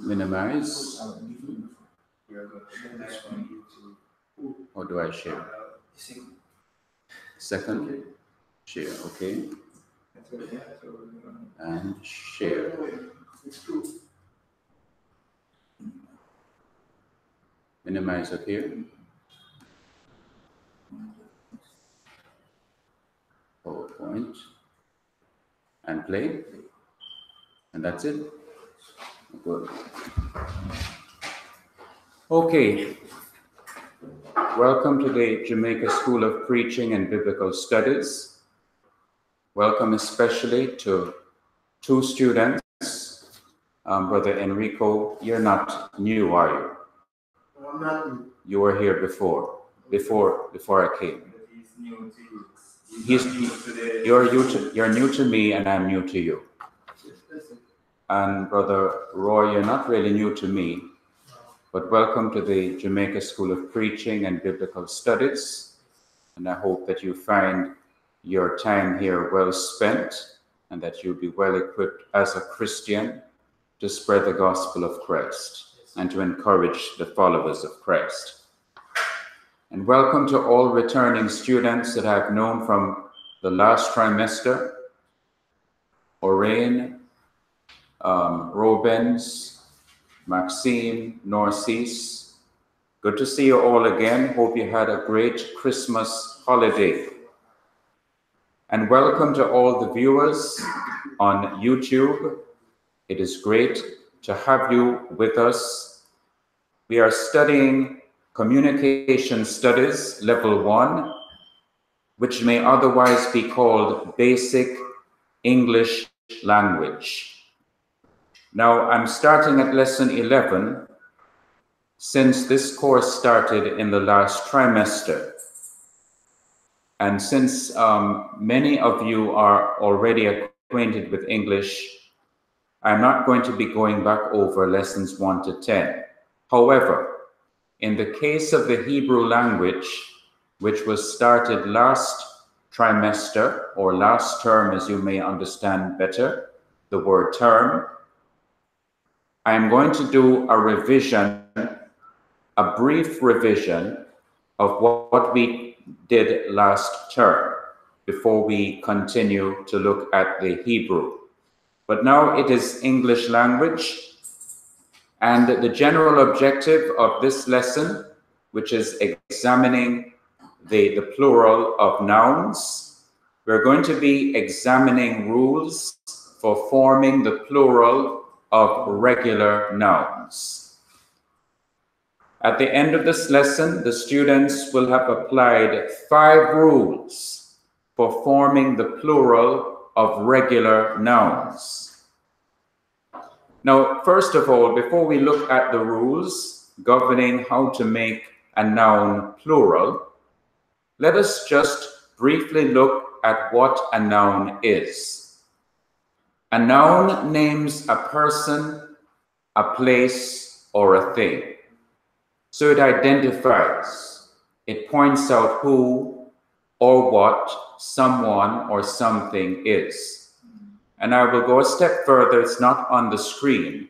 Minimize. Or do I share? Second, share, okay. And share. Minimize up here. PowerPoint. And play. And that's it. Good. Okay. Welcome to the Jamaica School of Preaching and Biblical Studies. Welcome especially to two students. Brother Enrico, you're not new, are you? No, I'm not new. You were here before I came. He's new today. You're new to me and I'm new to you. And Brother Roy, you're not really new to me, but welcome to the Jamaica School of Preaching and Biblical Studies. And I hope that you find your time here well spent and that you'll be well equipped as a Christian to spread the gospel of Christ and to encourage the followers of Christ. And welcome to all returning students that I've known from the last trimester. Orain, Robens, Maxine, Narcisse. Good to see you all again. Hope you had a great Christmas holiday. And welcome to all the viewers on YouTube. It is great to have you with us. We are studying Communication Studies Level 1, which may otherwise be called Basic English Language. Now, I'm starting at Lesson 11, since this course started in the last trimester. And since many of you are already acquainted with English, I'm not going to be going back over lessons 1 to 10. However, in the case of the Hebrew language, which was started last trimester, or last term, as you may understand better, the word term, I'm going to do a revision, a brief revision of what we did last term before we continue to look at the Hebrew. But now it is English language, and the general objective of this lesson, which is examining the plural of nouns, we're going to be examining rules for forming the plural of regular nouns. At the end of this lesson, the students will have applied 5 rules for forming the plural of regular nouns. Now, first of all, before we look at the rules governing how to make a noun plural, let us just briefly look at what a noun is. A noun names a person, a place, or a thing. So it identifies, it points out who or what someone or something is. And I will go a step further, it's not on the screen,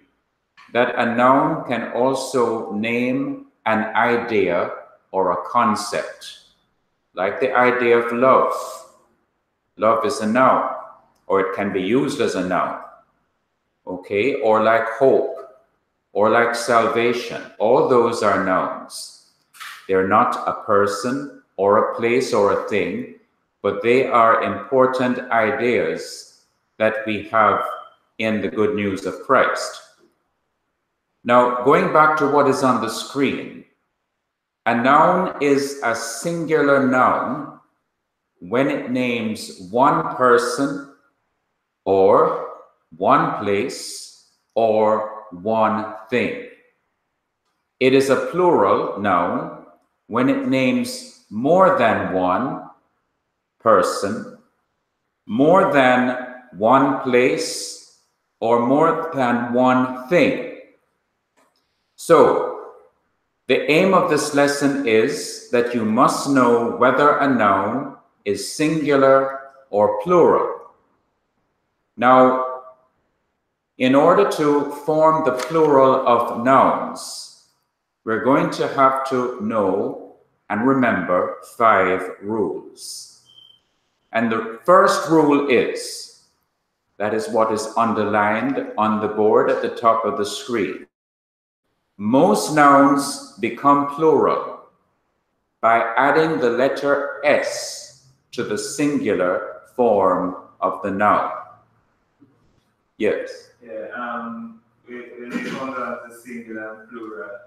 that a noun can also name an idea or a concept, like the idea of love. Love is a noun, or it can be used as a noun, okay? Or like hope, or like salvation. All those are nouns. They're not a person or a place or a thing, but they are important ideas that we have in the good news of Christ. Now, going back to what is on the screen, a noun is a singular noun when it names one person, or one place, or one thing. It is a plural noun when it names more than one person, more than one place, or more than one thing. So, the aim of this lesson is that you must know whether a noun is singular or plural. Now, In order to form the plural of nouns, we're going to have to know and remember 5 rules. And the first rule is, that is what is underlined on the board at the top of the screen. Most nouns become plural by adding the letter S to the singular form of the noun. Yes. Yeah, when it comes down to singular and plural,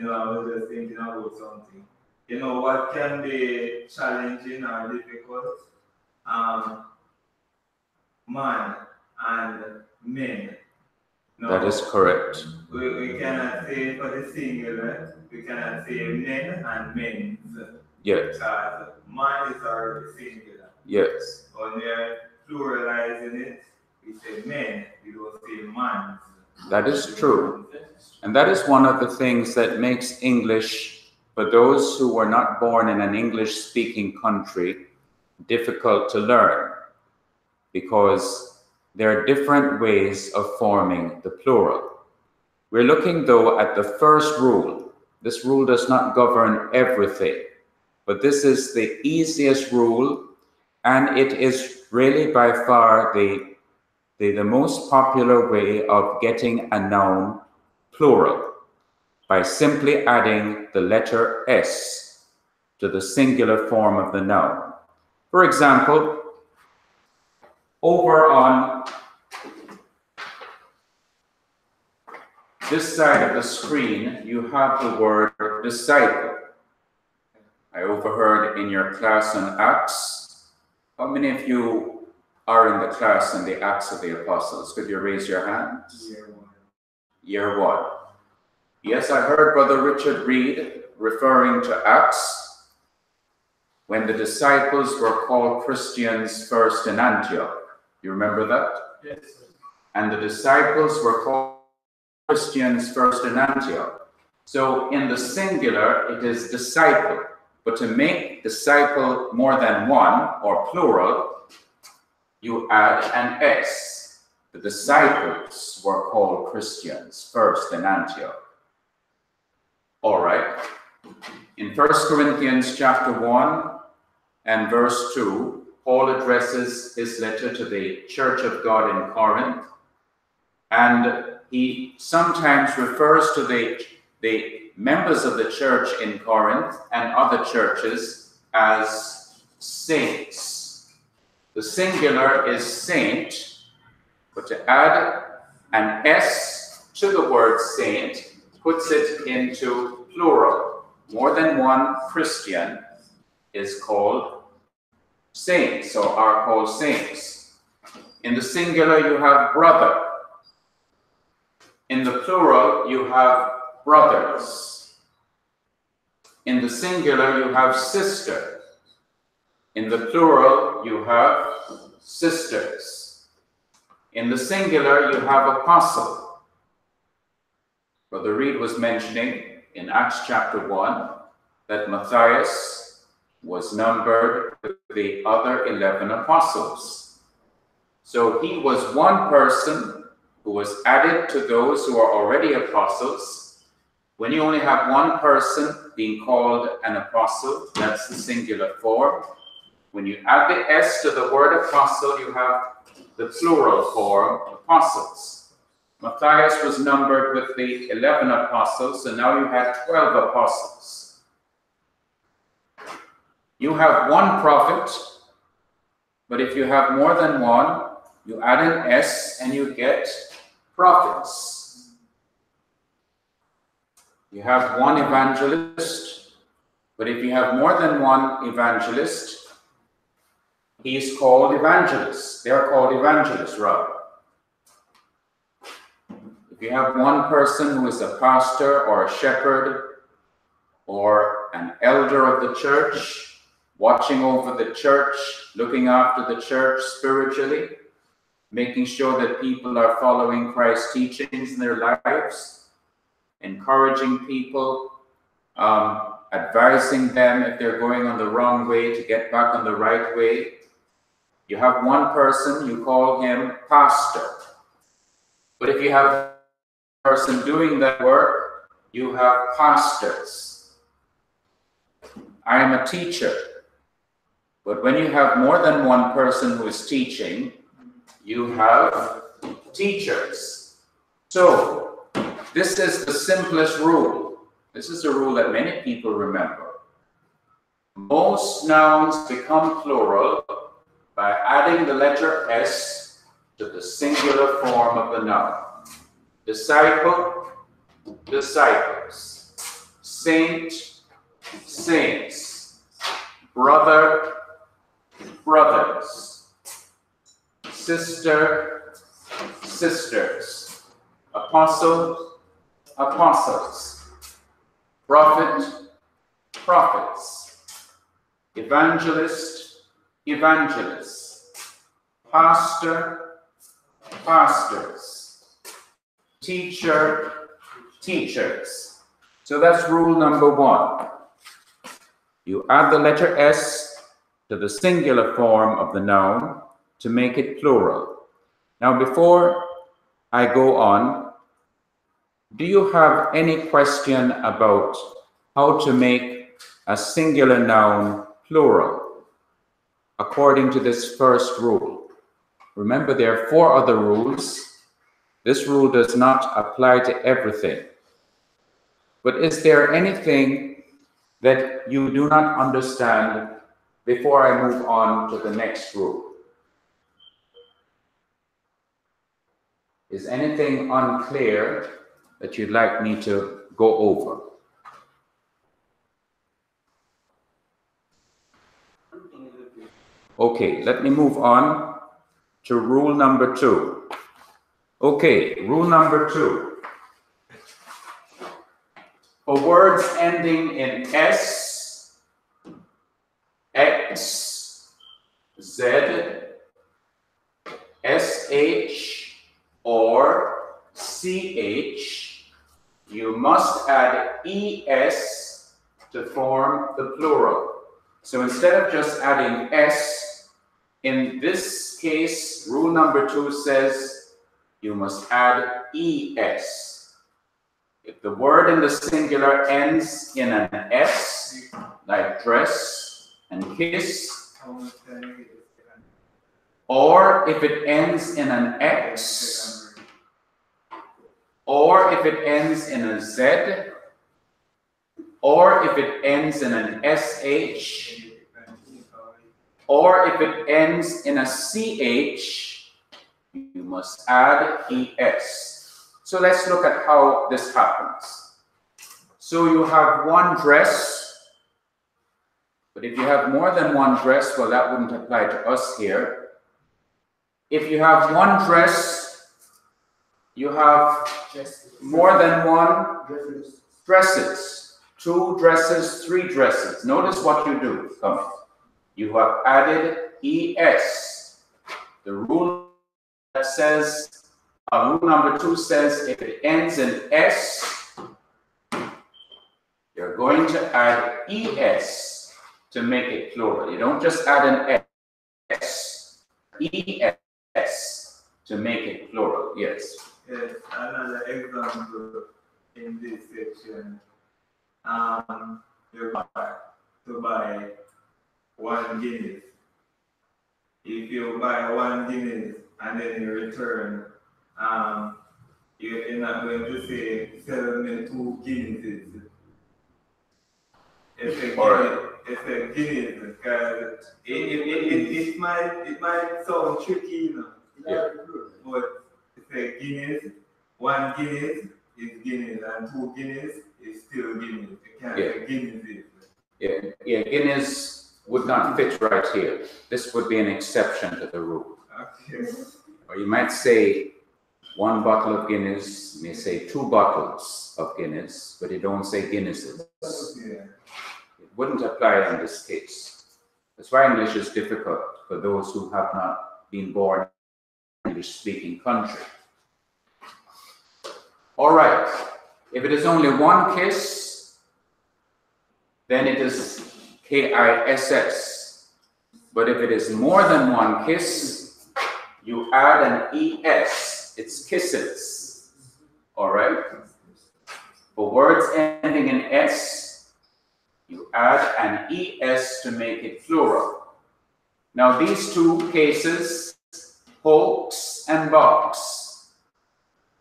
I was just thinking about something. What can be challenging or difficult? Man and men. That is correct. We cannot say for the singular, we cannot say men and men's. Yes. Because man is already singular. Yes. When we're pluralizing it, we say men, we don't say mans. That is true. And that is one of the things that makes English, for those who were not born in an English-speaking country, difficult to learn, because there are different ways of forming the plural. We're looking, though, at the first rule. This rule does not govern everything, but this is the easiest rule, and it is really by far the most popular way of getting a noun plural, by simply adding the letter S to the singular form of the noun. For example, over on this side of the screen, you have the word disciple. I overheard in your class on Acts. How many of you are in the class in the Acts of the Apostles? Could you raise your hands? Year 1. Year 1. Yes, I heard Brother Richard read, referring to Acts, when the disciples were called Christians first in Antioch. You remember that? Yes. And the disciples were called Christians first in Antioch. So in the singular, it is disciple. But to make disciple more than one, or plural, you add an S. The disciples were called Christians first in Antioch. All right. In 1 Corinthians chapter 1 and verse 2, Paul addresses his letter to the Church of God in Corinth, and he sometimes refers to the members of the church in Corinth and other churches as saints. The singular is saint, but to add an S to the word saint puts it into plural. More than one Christian is called saints, or are called saints. In the singular, you have brother. In the plural, you have brothers. In the singular, you have sister. In the plural, you have sisters. In the singular, you have apostle. Brother Reed was mentioning in Acts chapter 1 that Matthias was numbered with the other 11 apostles. So he was one person who was added to those who are already apostles. When you only have one person being called an apostle, that's the singular form. When you add the S to the word apostle, you have the plural form, apostles. Matthias was numbered with the 11 apostles, so now you have 12 apostles. You have one prophet, but if you have more than one, you add an S and you get prophets. You have one evangelist, but if you have more than one evangelist, he is called evangelist. They are called evangelists, rather. If you have one person who is a pastor or a shepherd or an elder of the church, watching over the church, looking after the church spiritually, making sure that people are following Christ's teachings in their lives, encouraging people, advising them if they're going on the wrong way to get back on the right way. You have one person, you call him pastor. But if you have a person doing that work, you have pastors. I am a teacher. But when you have more than one person who is teaching, you have teachers. So, this is the simplest rule. This is a rule that many people remember. Most nouns become plural by adding the letter S to the singular form of the noun. Disciple, disciples. Saint, saints. Brother, brothers. Sister, sisters. Apostle, apostles. Prophet, prophets. Evangelist, evangelists. Pastor, pastors. Teacher, teachers. So that's rule number one. You add the letter S to the singular form of the noun to make it plural. Now, before I go on, do you have any question about how to make a singular noun plural according to this first rule? Remember, there are 4 other rules. This rule does not apply to everything. But is there anything that you do not understand before I move on to the next rule? Is anything unclear that you'd like me to go over? Okay, let me move on to rule number 2. Okay, rule number 2. For words ending in S, X, Z, SH, or CH, you must add ES to form the plural. So instead of just adding S, in this case, rule number 2 says you must add ES. If the word in the singular ends in an S, like dress and kiss, or if it ends in an X, or if it ends in a Z, or if it ends in an SH, or if it ends in a CH, you must add ES. So let's look at how this happens. So you have one dress, but if you have more than one dress, well, that wouldn't apply to us here. If you have one dress, you have more than one dresses. 2 dresses, 3 dresses. Notice what you do. Come on. You have added ES. The rule that says, rule number 2 says if it ends in S, you're going to add ES to make it plural. You don't just add an S, ES to make it plural. Yes. Yes, another example in this section. You buy to buy 1 Guinness. If you buy 1 Guinness and then you return, you're not going to say 7 me 2 Guinnesses. It's a Guinness because it might sound tricky, you know. Yeah. But it's a Guinness. 1 Guinness is Guinness and 2 Guinness is still Guinness. You can't say Guinness is. Yeah, Guinness would not fit right here. This would be an exception to the rule. Okay. Or you might say 1 bottle of Guinness, you may say 2 bottles of Guinness, but you don't say Guinnesses. Yeah. It wouldn't apply in this case. That's why English is difficult for those who have not been born in an English-speaking country. All right, if it is only 1 kiss, then it is KISS. But if it is more than 1 kiss, you add an ES it's kisses. All right? For words ending in S, you add an ES to make it plural. Now these two cases, hoax and box.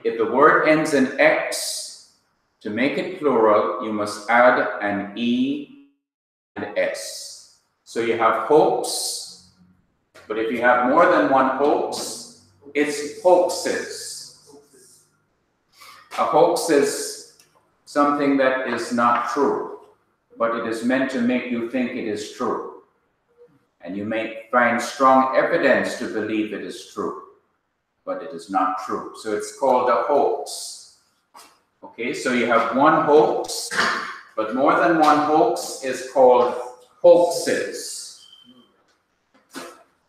If the word ends in X, to make it plural, you must add an E and S. So you have hoax, but if you have more than one hoax, it's hoaxes. A hoax is something that is not true, but it is meant to make you think it is true. And you may find strong evidence to believe it is true, but it is not true. So it's called a hoax. Okay, so you have one hoax, but more than one hoax is called hoaxes.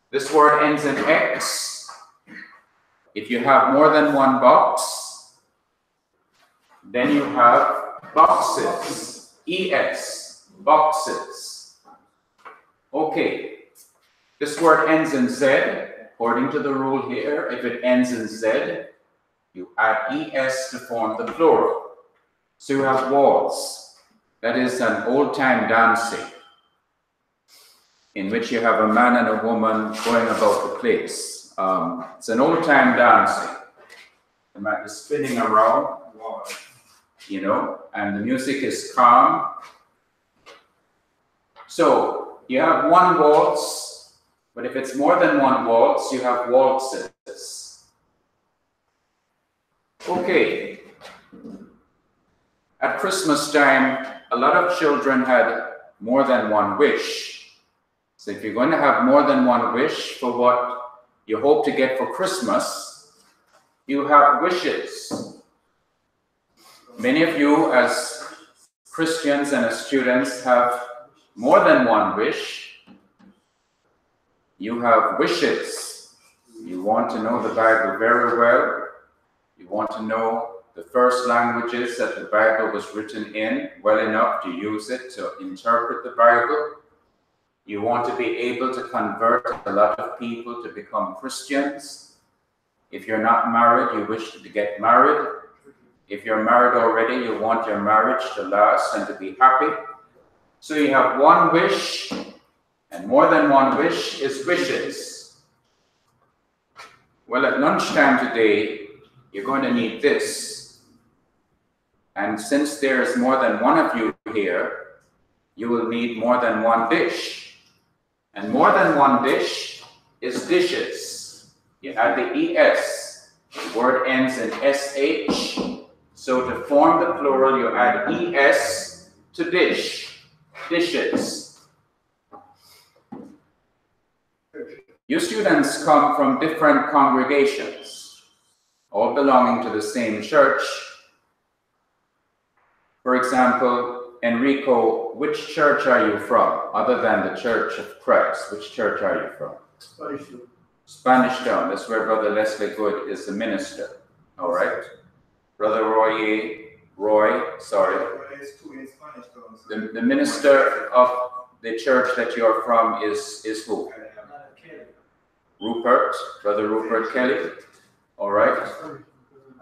This word ends in X. If you have more than one box, then you have boxes. ES, boxes. Okay, this word ends in Z. According to the rule here, if it ends in Z, you add ES to form the plural. So you have waltz. That is an old-time dancing in which you have a man and a woman going about the place. It's an old-time dancing. The man is spinning around, you know, and the music is calm. So you have one waltz, but if it's more than one waltz, you have waltzes. Okay. At Christmas time, a lot of children had more than one wish. So if you're going to have more than one wish for what you hope to get for Christmas, you have wishes. Many of you as Christians and as students have more than one wish. You have wishes. You want to know the Bible very well. You want to know the first languages that the Bible was written in well enough to use it to interpret the Bible. You want to be able to convert a lot of people to become Christians. If you're not married, you wish to get married. If you're married already, you want your marriage to last and to be happy. So you have one wish, and more than one wish is wishes. Well, at lunchtime today, you're going to need this. And since there is more than one of you here, you will need more than one dish. And more than one dish is dishes. You add the ES. The word ends in SH. So to form the plural, you add ES to dish. Dishes. You students come from different congregations, all belonging to the same church. For example, Enrico, which church are you from, other than the Church of Christ? Which church are you from? Spanish Town. Spanish Town. That's where Brother Leslie Good is the minister. All right. Brother the minister of the church that you are from is who? Rupert, Brother Rupert Kelly. All right.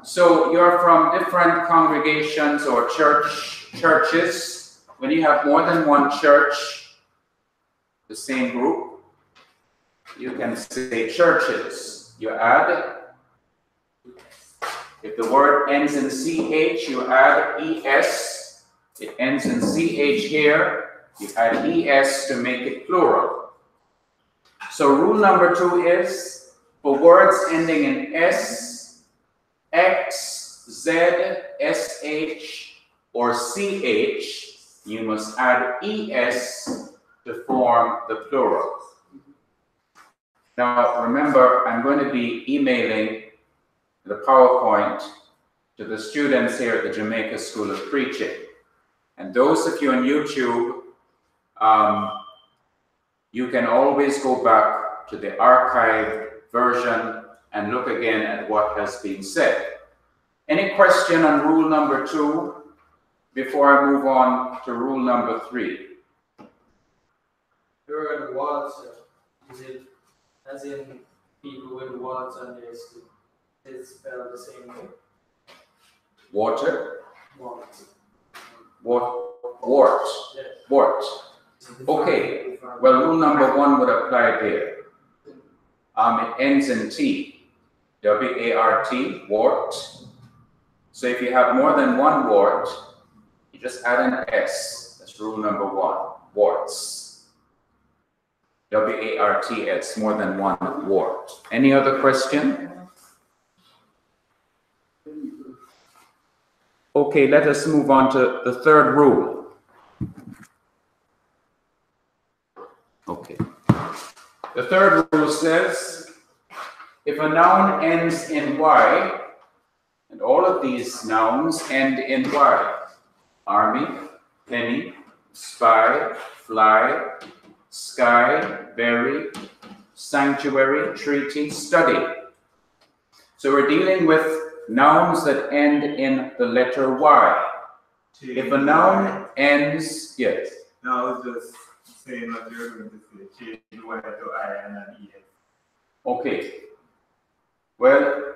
So you're from different congregations or churches. When you have more than one church, the same group, you can say churches. You add, if the word ends in CH, you add ES. It ends in CH here, you add ES to make it plural. So rule number 2 is, for words ending in S, X, Z, SH, or CH, you must add ES to form the plural. Now remember, I'm going to be emailing the PowerPoint to the students here at the Jamaica School of Preaching. And those of you on YouTube, you can always go back to the archived version and look again at what has been said. Any question on rule number 2 before I move on to rule number 3? You're in waltz, is it as in people with waltz on their skin? is spelled the same way. Water? Wart. Wart. Yes. Wart. Okay. Well, rule number 1 would apply there. It ends in T. W-A-R-T, wart. So if you have more than one wart, you just add an S. That's rule number 1. Warts. W-A-R-T-S, more than one wart. Any other question? Okay, let us move on to the third rule. Okay. The third rule says, if a noun ends in Y, and all of these nouns end in Y, army, penny, spy, fly, sky, berry, sanctuary, treaty, study. So we're dealing with nouns that end in the letter Y. If a noun ends, yes. No, I was just saying what you're going to say. Change Y to I and an ES. Okay. Well,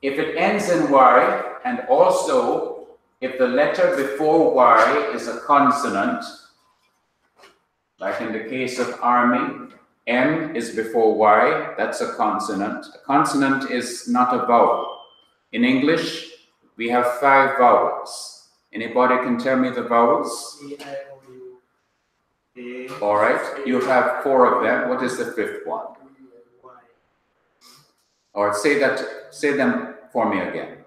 if it ends in Y, and also if the letter before Y is a consonant, like in the case of army, M is before Y, that's a consonant. A consonant is not a vowel. In English, we have 5 vowels. Anybody can tell me the vowels? All right, you have 4 of them. What is the 5th one? Or say them for me again.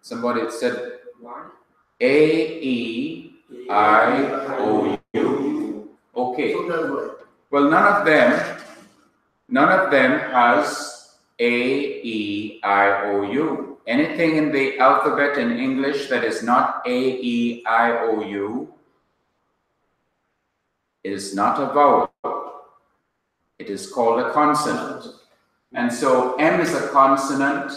Somebody said A, E, I, O, U. Okay. Well, none of them has A, E, I, O, U. Anything in the alphabet in English that is not A, E, I, O, U is not a vowel. It is called a consonant. And so M is a consonant,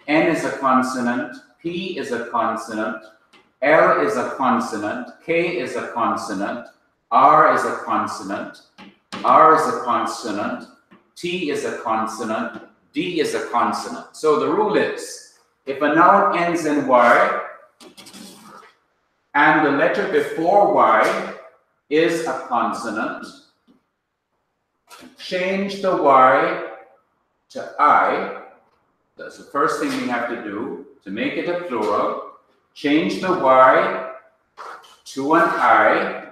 N is a consonant, P is a consonant, L is a consonant, K is a consonant, R is a consonant, R is a consonant, T is a consonant, D is a consonant. So the rule is, if a noun ends in Y and the letter before Y is a consonant, change the Y to I. That's the first thing we have to do to make it a plural. Change the Y to an I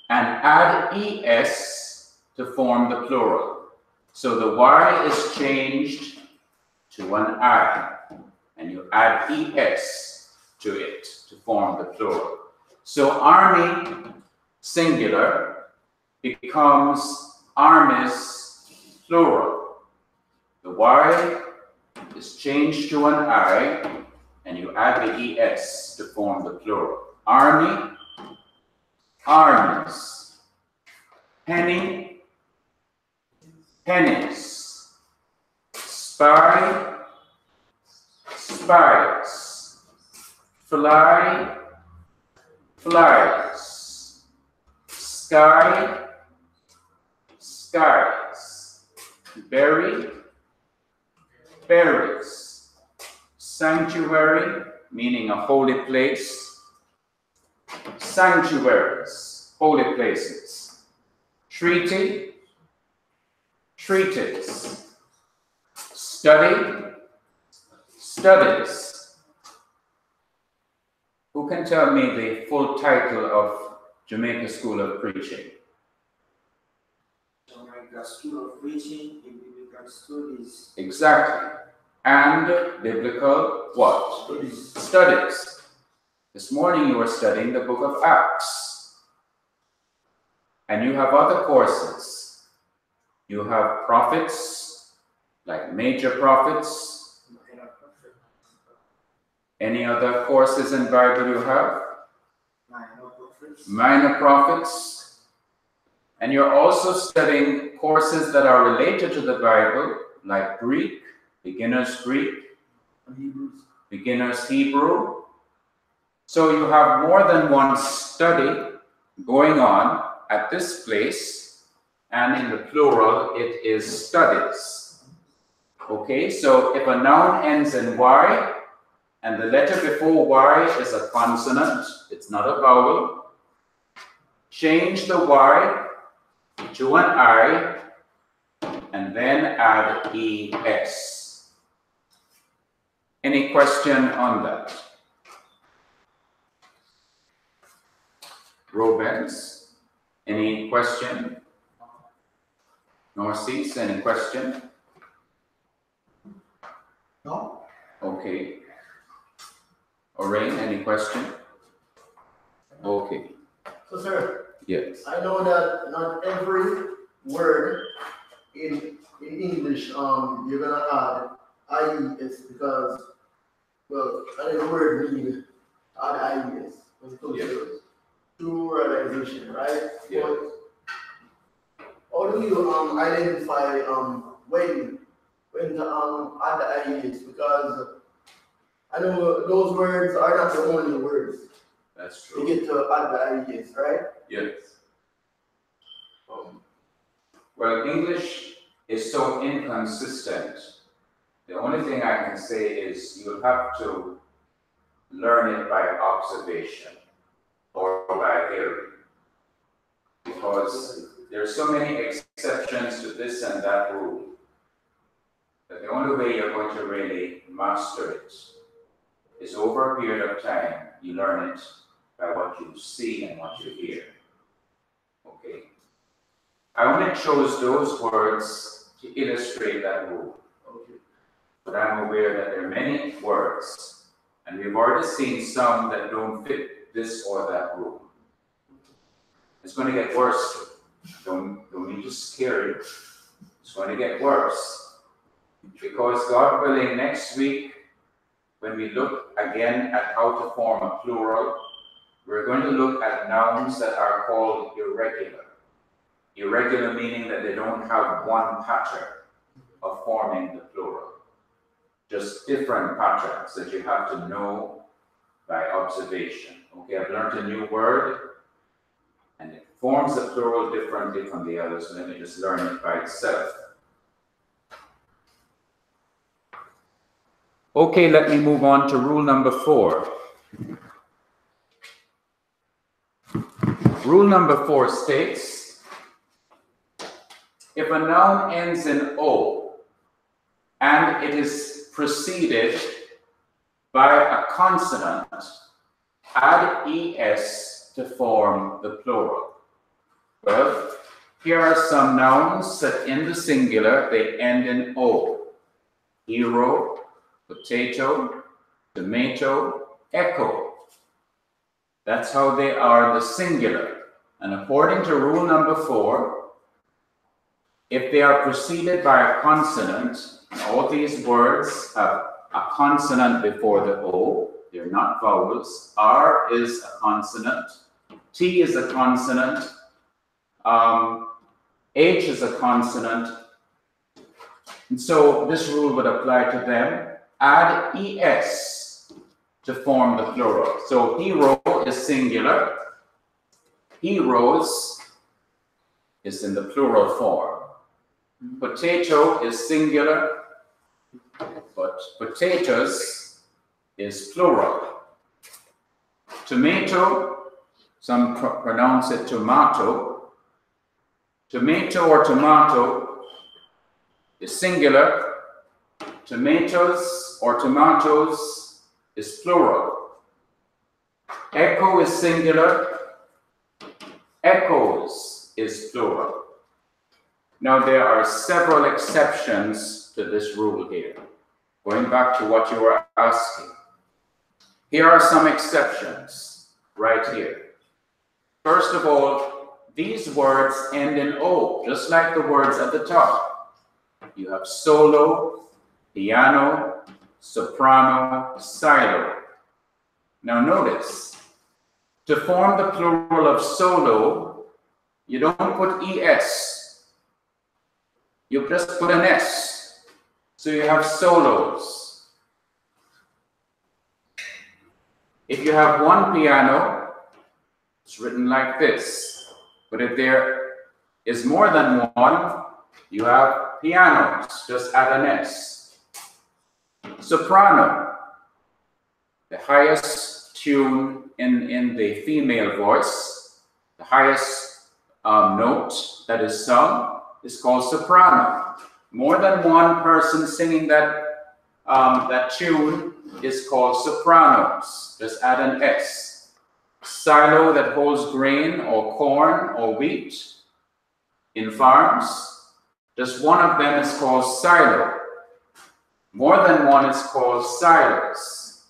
and add ES to form the plural. So the Y is changed to an I, and you add ES to it to form the plural. So army, singular, becomes armies, plural. The Y is changed to an I, and you add the ES to form the plural. Army, armies. Penny, pennies. Spy, spies. Fly, flies. Sky, skies. Berry, berries. Sanctuary, meaning a holy place. Sanctuaries, holy places. Treaty, treaties. Study, studies. Who can tell me the full title of Jamaica School of Preaching? Jamaica School of Preaching in Biblical Studies. Exactly. And biblical what? Studies. Studies. This morning you were studying the book of Acts. And you have other courses. You have prophets, like major prophets. Any other courses in Bible you have? Minor prophets. Minor prophets. And you're also studying courses that are related to the Bible, like Greek, beginner's Greek, beginner's Hebrew. So you have more than one study going on at this place, and in the plural, it is studies. Okay, so if a noun ends in Y and the letter before Y is a consonant, it's not a vowel, change the Y to an I and then add ES. Any question on that? Robens, any question? Northeast, any question? No? Okay. Orain, any question? Okay. So, sir, Yes. I know that not every word in English, you're gonna add IES because, well, I know the word mean add IES when it comes to pluralization, right? Yeah. But how do you identify when to add the IES? Because I know those words are not the only words. That's You true. get to add the IES, right? Yes. Well, English is so inconsistent. The only thing I can say is you'll have to learn it by observation or by hearing. Because there are so many exceptions to this and that rule that the only way you're going to really master it is over a period of time. You learn it by what you see and what you hear. Okay. I only chose those words to illustrate that rule. Okay. But I'm aware that there are many words, and we've already seen some that don't fit this or that rule. It's going to get worse. Don't mean to scare you. It's going to get worse. Because God willing, next week, when we look again at how to form a plural, we're going to look at nouns that are called irregular. Irregular meaning that they don't have one pattern of forming the plural. Just different patterns that you have to know by observation. Okay, I've learned a new word, and it forms the plural differently from the others, so let me just learn it by itself. Okay, let me move on to rule number 4. Rule number 4 states, if a noun ends in O and it is preceded by a consonant, add ES to form the plural. Well, here are some nouns that in the singular, they end in O. Hero, potato, tomato, echo. That's how they are in the singular. And according to rule number 4, if they are preceded by a consonant, and all these words have a consonant before the O, they're not vowels. R is a consonant. T is a consonant. H is a consonant. And so this rule would apply to them. Add ES to form the plural. So hero is singular. Heroes is in the plural form. Potato is singular, but potatoes is plural. Tomato, some pronounce it tomato. Tomato or tomato is singular. Tomatoes or tomatoes is plural. Echo is singular. Echoes is plural. Now there are several exceptions to this rule here. Going back to what you were asking. Here are some exceptions right here. First of all, these words end in O, just like the words at the top. You have solo, piano, soprano, silo. Now notice, to form the plural of solo, you don't put ES. You just put an S. So you have solos. If you have one piano, it's written like this. But if there is more than one, you have pianos. Just add an S. Soprano, the highest tune in the female voice, the highest note that is sung is called soprano. More than one person singing that tune is called sopranos. Just add an S. Silo, that holds grain or corn or wheat in farms, just one of them is called silo. More than one is called silos.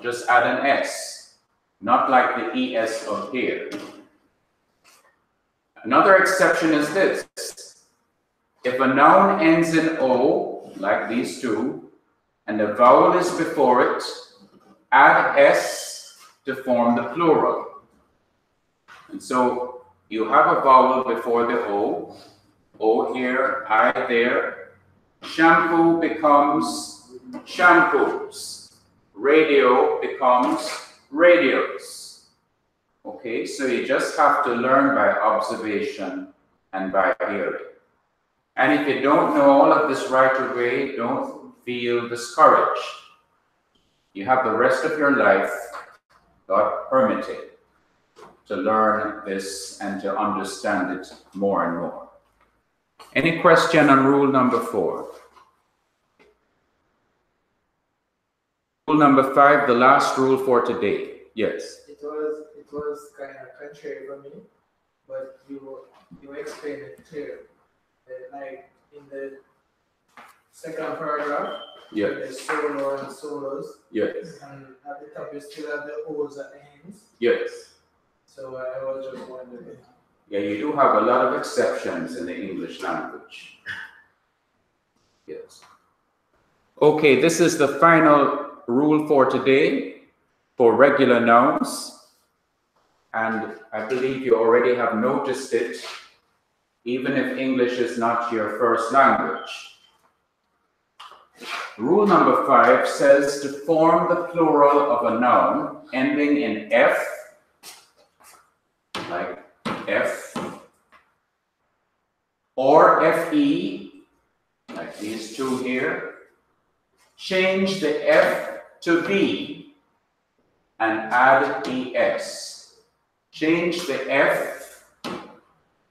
Just add an S, not like the ES up here. Another exception is this. If a noun ends in O, like these two, and the vowel is before it, add S to form the plural. And so you have a vowel before the O here, I there. Shampoo becomes shampoos. Radio becomes radios. Okay, so you just have to learn by observation and by hearing. And if you don't know all of this right away, don't feel discouraged. You have the rest of your life, God permitting, to learn this and to understand it more and more. Any question on rule number 4? Rule number 5, the last rule for today. Yes. It was kind of contrary for me, but you explained it clearly. Like in the second paragraph, Yes. there's solo and solos. Yes. And at the top you still have the O's at the ends. Yes. So I was just wondering. Yeah, you do have a lot of exceptions in the English language. Yes. Okay, this is the final rule for today for regular nouns. And I believe you already have noticed it, even if English is not your first language. Rule number 5 says to form the plural of a noun ending in F, like F, or FE, like these two here. Change the F to V and add ES. Change the F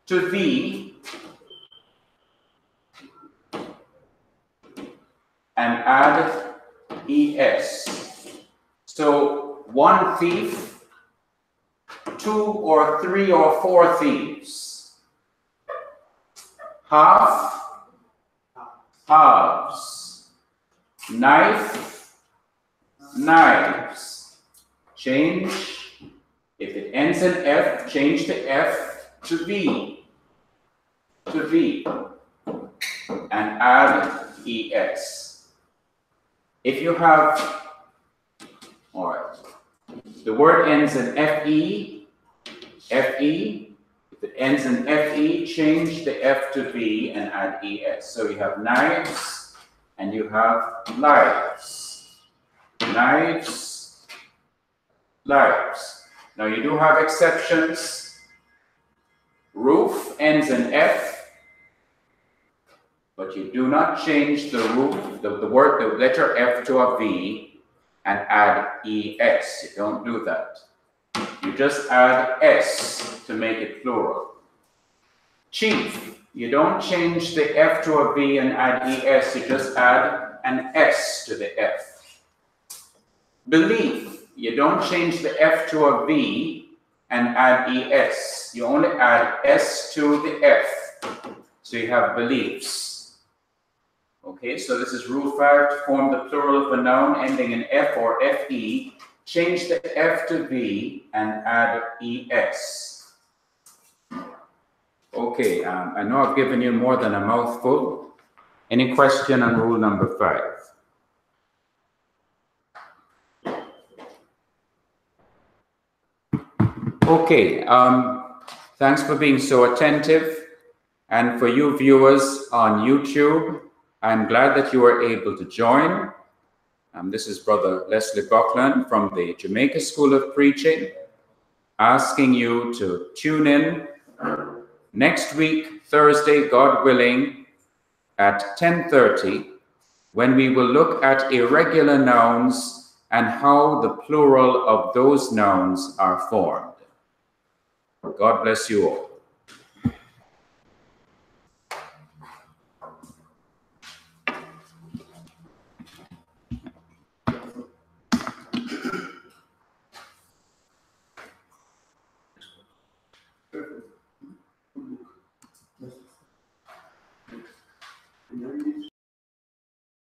to V and add ES. So 1 thief, 2 or 3 or 4 thieves. Half, halves. Knife, knives. Change, if it ends in F, change the F to V, and add ES. If you have, all right, the word ends in FE, if it ends in FE, change the F to V and add ES. So you have knives and you have lives. Knives, lives. Now you do have exceptions. Roof ends in F, but you do not change the roof, the letter F to a V and add ES. You don't do that. You just add S to make it plural. Chief, you don't change the F to a V and add ES, you just add an S to the F. Belief, you don't change the F to a V and add ES. You only add S to the F. So you have beliefs. Okay, so this is rule 5 to form the plural of a noun ending in F or FE. Change the F to V and add ES. Okay, I know I've given you more than a mouthful. Any question on rule number 5? Okay, thanks for being so attentive. And for you viewers on YouTube, I'm glad that you were able to join. This is Brother Leslie Buckland from the Jamaica School of Preaching, asking you to tune in next week, Thursday, God willing, at 10:30 when we will look at irregular nouns and how the plural of those nouns are formed. God bless you all.